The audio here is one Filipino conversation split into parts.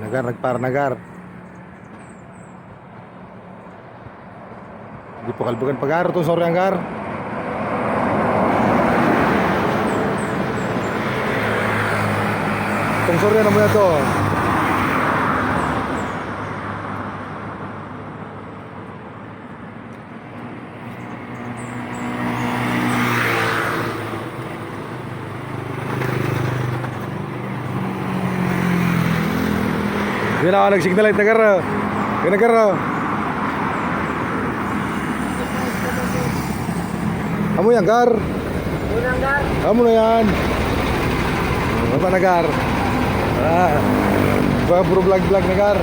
Nagar, nagpara nagar. Di po kalbugan pagar to sorry anggar. Tong sorry na mo na to. Yan ako nag-signal light nagar. Yan nagar. Amo yan gar. Amo na yan. Ano ba nagar? Puro vlog nagar.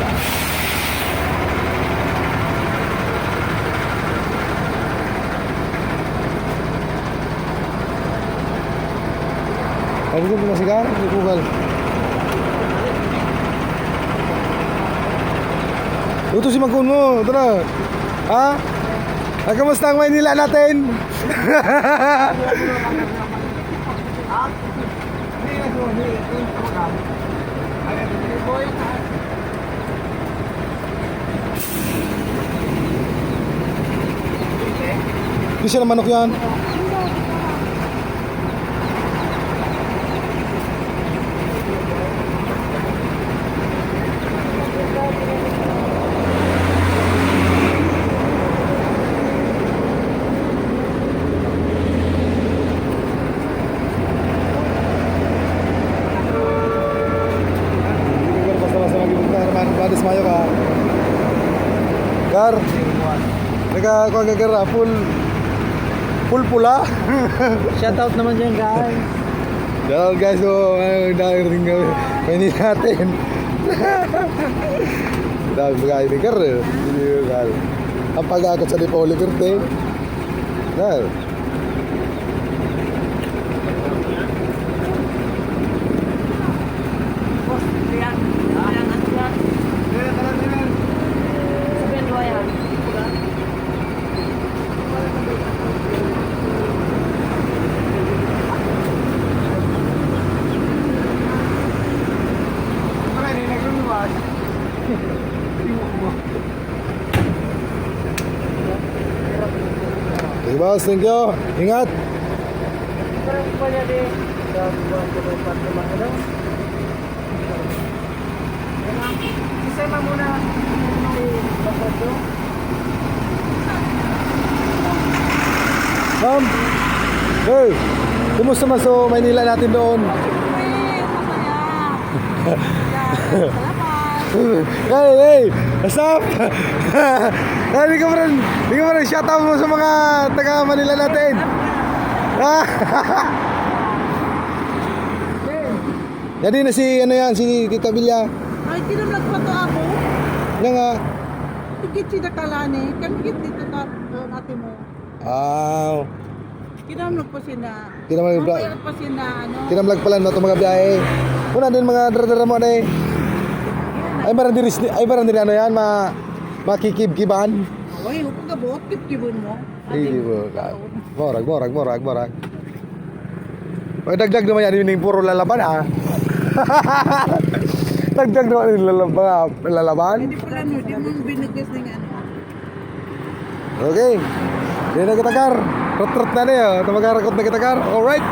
Ano ko na sigar? Google. Luto si Magkun mo, tara. Ha? Ay, kamusta ang Maynila natin? Di siya na manok yan. Desmayo ka. Gar. Nagkakagagara full pula. Shout out naman dyan guys. Shout out guys so dahil ring ini natin. Dahil guys ni Gar. Ang pag-akot sa Dipoli Verde. Dahil okay, boss, thank you. Ingat. Isama muna. Ma'am. Hey. Kumusta man sa Maynila natin doon? Hey, stop! Hindi ka pa rin shout out mo sa mga taga Manila natin. Yan din na si, si Tita Villa. Ay, tinamlag pa to ako. Yan nga. Tigit si Dakalani. Kamigit dito natin mo. Kinamlag pa sila. Kinamlag pa sila, ano. Kinamlag pala na ito mga biyahe. Una din mga dara-dara mo na eh. Ay marang diri ano yan, makikib-kiban. Oy, huwag ka buot, kip-kibon mo. Hindi mo. Morag. Oy, dagdag naman yan yung puro lalaban ha. Dagdag naman yung lalaban. Hindi pala no, di mo binigas ng ano. Okay. Hindi na kita kar. Rot-rot na niyo. Tumagarakot na kita kar. Alright.